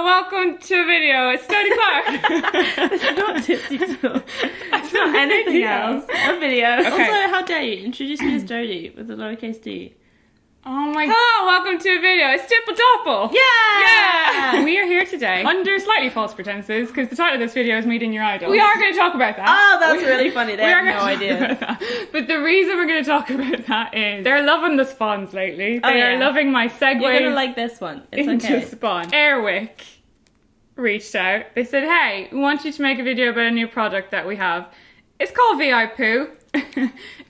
welcome to a video. It's Dodie Clark. It's not tipsy talk. It's not anything else. A video. Okay. Also, how dare you introduce me as Dodie with a lowercase d? Oh my god, welcome to a video. It's Tipple Topple. Yeah! We are here today under slightly false pretenses because the title of this video is Meeting Your Idols. We are going to talk about that. Oh, that's really funny. They have no idea. But the reason we're going to talk about that is they're loving the spawns lately. They are loving my segues. You're going to like this one. It's into okay. spawn. AirWick reached out. They said, hey, we want you to make a video about a new product that we have. It's called VI Poo.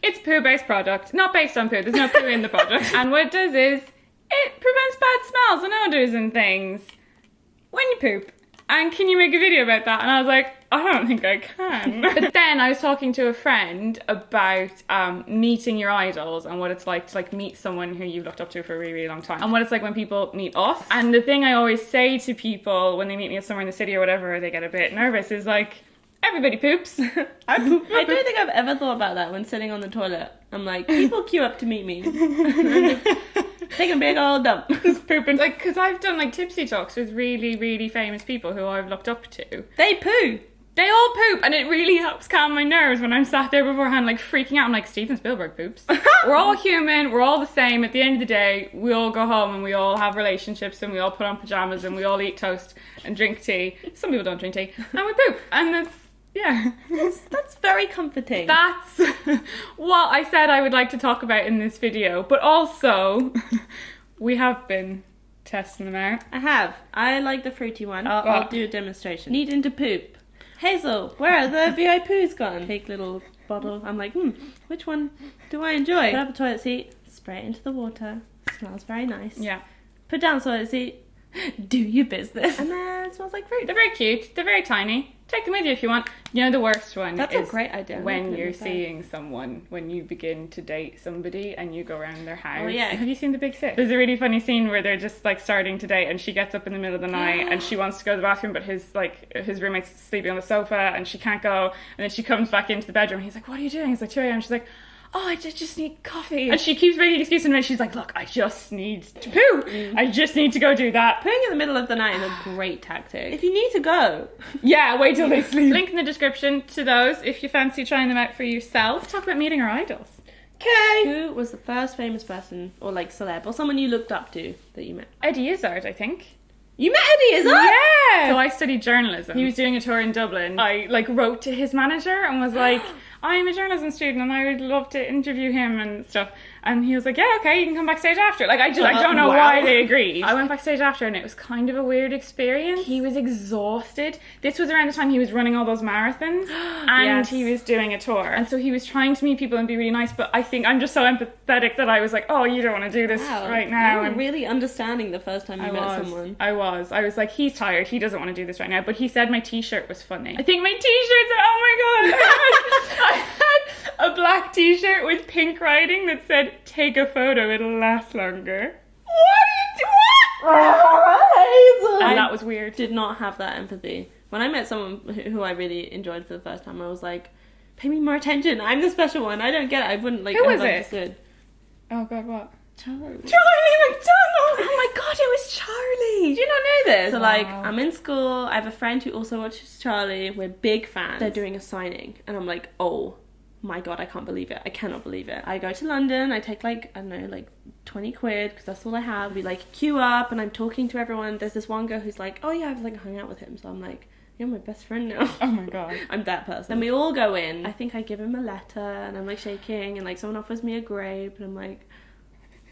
It's a poo-based product, not based on poo. There's no poo in the product. And what it does is it prevents bad smells and odors and things when you poop. And can you make a video about that? And I was like, I don't think I can. But then I was talking to a friend about meeting your idols and what it's like to meet someone who you've looked up to for a really, really long time. And what it's like when people meet us. And the thing I always say to people when they meet me somewhere in the city or whatever, or they get a bit nervous, is like, everybody poops. I poop. I don't think I've ever thought about that when sitting on the toilet. I'm like, people queue up to meet me. Take a big old dump. Just pooping. Like, because I've done like tipsy talks with really, really famous people who I've looked up to. They poo. They all poop, and it really helps calm my nerves when I'm sat there beforehand, like freaking out. I'm like, Steven Spielberg poops. We're all human. We're all the same. At the end of the day, we all go home and we all have relationships and we all put on pajamas and we all eat toast and drink tea. Some people don't drink tea, and we poop. And that's, yeah. That's very comforting. That's what I said I would like to talk about in this video. But also, we have been testing them out. I have. I like the fruity one. I'll do a demonstration. Needing to poop. Hazel, where are the VI poos gone? Big little bottle. I'm like, which one do I enjoy? Put up a toilet seat, spray it into the water. Smells very nice. Yeah. Put down the toilet seat, do your business. And then it smells like fruit. They're very cute. They're very tiny. Take them with you if you want. You know, the worst one That's is a great idea. when you're seeing someone, when you begin to date somebody and you go around their house. Oh, yeah. Have you seen The Big Sick? There's a really funny scene where they're just like starting to date and she gets up in the middle of the night and she wants to go to the bathroom, but his roommate's sleeping on the sofa and she can't go. And then she comes back into the bedroom and he's like, what are you doing? He's like, 2 a.m. She's like, oh, I just need coffee. And she keeps making excuses and then she's like, look, I just need to poo. I just need to go do that. Pooing in the middle of the night is a great tactic. If you need to go. Yeah, wait till they sleep. Link in the description to those if you fancy trying them out for yourself. Let's talk about meeting our idols. Okay. Who was the first famous person or like celeb or someone you looked up to that you met? Eddie Izzard, I think. You met Eddie Izzard? Yeah! So I studied journalism. He was doing a tour in Dublin. I wrote to his manager and was like, I'm a journalism student and I would love to interview him and stuff. And he was like, yeah, okay, you can come backstage after. Like, I don't know why they agreed. I went backstage after and it was kind of a weird experience. He was exhausted. This was around the time he was running all those marathons and he was doing a tour. And so he was trying to meet people and be really nice, but I think I'm just so empathetic that I was like, oh, you don't want to do this right now. You were really understanding the first time you met someone. I was like, he's tired. He doesn't want to do this right now. But he said my t-shirt was funny. I think my t-shirts are, oh my god. I had a black t-shirt with pink writing that said, take a photo, it'll last longer. What? And that was weird. Did not have that empathy. When I met someone who I really enjoyed for the first time, I was like, pay me more attention. I'm the special one. I don't get it. I wouldn't like. Who was it? Understood. Oh god, what? Charlie McDonald! Oh my god, it was Charlie! Do you not know this? So like, I'm in school, I have a friend who also watches Charlie, we're big fans. They're doing a signing, and I'm like, oh my god, I can't believe it. I cannot believe it. I go to London, I take like, I don't know, like 20 quid, because that's all I have. We like queue up, and I'm talking to everyone. There's this one girl who's like, oh yeah, I've like hung out with him, so I'm like, you're my best friend now. Oh my god. I'm that person. Then we all go in. I think I give him a letter, and I'm like shaking, and like someone offers me a grape, and I'm like,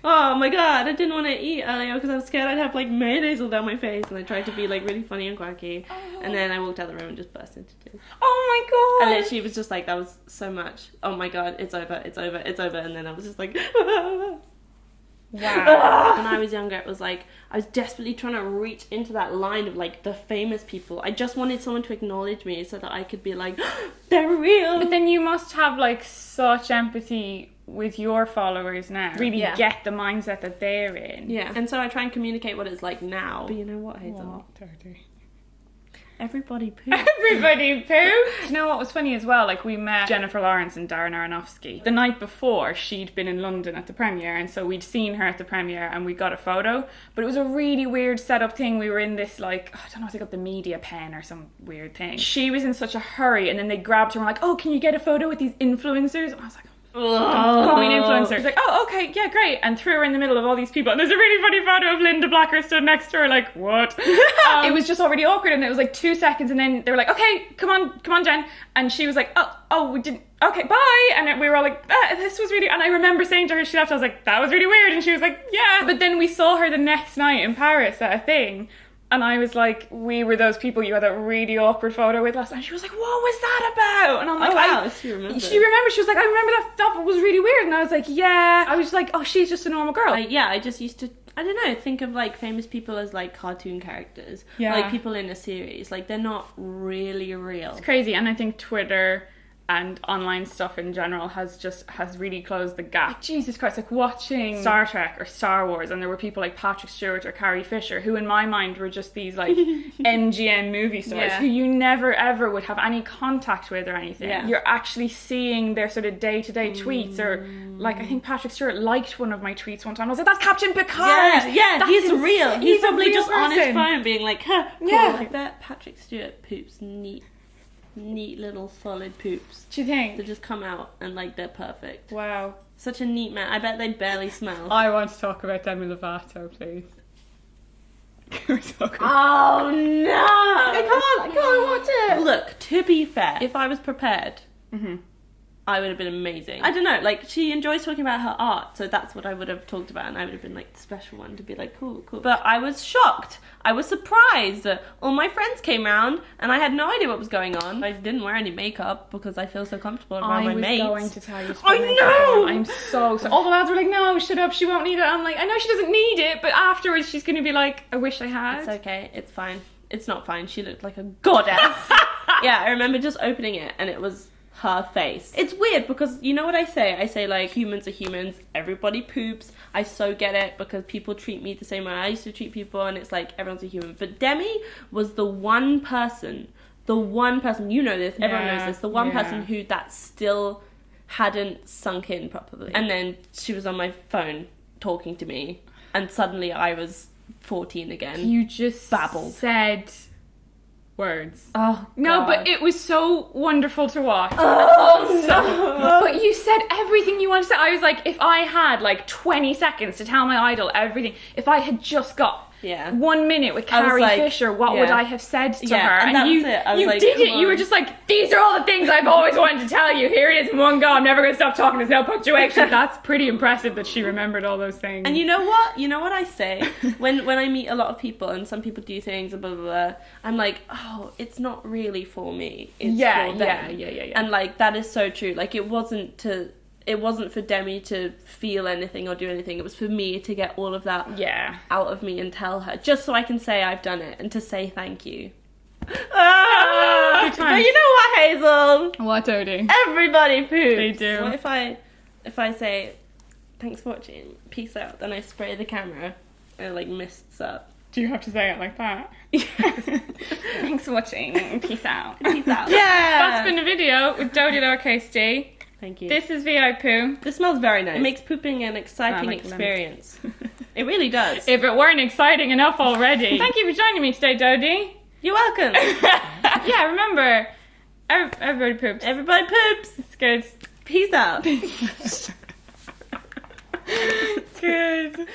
oh my god, I didn't want to eat earlier because I was scared I'd have like mayonnaise all down my face, and I tried to be like really funny and quirky, and then I walked out the room and just burst into tears. Oh my god. And literally was just like, that was so much. Oh my god, it's over, it's over, it's over. And then I was just like, wow. When I was younger, it was like, I was desperately trying to reach into that line of like the famous people. I just wanted someone to acknowledge me so that I could be like, they're real. But then you must have like such empathy with your followers now. Really get the mindset that they're in. Yeah. And so I try and communicate what it's like now. But you know what, Hazel? What, Dodie? Everybody poops. Everybody poops. You know what was funny as well? Like, we met Jennifer Lawrence and Darren Aronofsky. The night before, she'd been in London at the premiere, and so we'd seen her at the premiere and we got a photo. But it was a really weird setup thing. We were in this, like, I don't know if they got the media pen or some weird thing. She was in such a hurry, and then they grabbed her and were like, oh, can you get a photo with these influencers? And I was like, call me an influencer. She's like, oh, okay, yeah, great. And threw her in the middle of all these people. And there's a really funny photo of Linda Blacker stood next to her, like, what? It was just already awkward, and it was like 2 seconds, and then they were like, okay, come on, Jen. And she was like, oh, we didn't. Okay, bye. And we were all like, this was really. And I remember saying to her, she left. I was like, that was really weird. And she was like, yeah. But then we saw her the next night in Paris at a thing. And I was like, we were those people you had that really awkward photo with last night. She was like, what was that about? And I'm like, oh, wow, she remembered. She remembered. She was like, I remember that stuff. It was really weird. And I was like, yeah. I was like, oh, she's just a normal girl. I just used to, I don't know, think of like famous people as like cartoon characters. Yeah. Like people in a series. Like they're not really real. It's crazy. And I think Twitter and online stuff in general has really closed the gap. Like, Jesus Christ, like watching Star Trek or Star Wars, and there were people like Patrick Stewart or Carrie Fisher who in my mind were just these like MGM movie stars who you never ever would have any contact with or anything. Yeah. You're actually seeing their sort of day-to-day tweets, or like I think Patrick Stewart liked one of my tweets one time. I was like, that's Captain Picard! Yeah, that's he's real. He's probably just person. on his phone being like, huh, cool. Yeah. Like that Patrick Stewart poops neat little solid poops. Do you think? They just come out and like they're perfect. Wow. Such a neat man. I bet they barely smell. I want to talk about Demi Lovato, please. Oh no! I can't watch it. Look, to be fair, if I was prepared, I would have been amazing. I don't know, like she enjoys talking about her art, so that's what I would have talked about, and I would have been like the special one to be like, cool. But I was shocked. I was surprised. All my friends came round, and I had no idea what was going on. I didn't wear any makeup because I feel so comfortable around my mates. I was going to tell you. I know. I'm so. All the lads were like, "No, shut up. She won't need it." I'm like, I know she doesn't need it, but afterwards she's going to be like, "I wish I had." It's okay. It's fine. It's not fine. She looked like a goddess. Yeah, I remember just opening it, and it was her face. It's weird because you know what I say? I say like humans are humans, everybody poops. I so get it because people treat me the same way I used to treat people, and it's like everyone's a human. But Demi was the one person, you know this, everyone knows this, the one person who that still hadn't sunk in properly. And then she was on my phone talking to me, and suddenly I was 14 again. You just babbled. Said words. Oh, God. No, but it was so wonderful to watch. Oh, no. But you said everything you wanted to say. I was like, if I had like 20 seconds to tell my idol everything, if I had just got 1 minute with Carrie Fisher, what would I have said to her? And that was it. I was you like, did it. You were just like, these are all the things I've always wanted to tell you. Here it is in one go. I'm never going to stop talking. There's no punctuation. That's pretty impressive that she remembered all those things. And you know what? You know what I say? when I meet a lot of people and some people do things and blah, blah, blah, I'm like, oh, it's not really for me. It's for them. Yeah. And like, that is so true. Like, it wasn't for Demi to feel anything or do anything. It was for me to get all of that out of me and tell her, just so I can say I've done it and to say thank you. But you know what, Hazel? What, Dodie? Everybody poops. They do. What if I say, thanks for watching, peace out, then I spray the camera and it like mists up? Do you have to say it like that? Thanks for watching, peace out. Peace out. Yeah! That's been the video with Dodie lowercase d. Thank you. This is VI Poo. This smells very nice. It makes pooping an exciting experience. It really does. If it weren't exciting enough already. Thank you for joining me today, Dodie. You're welcome. Yeah, remember, everybody poops. Everybody poops. It's good. Peace out. Good.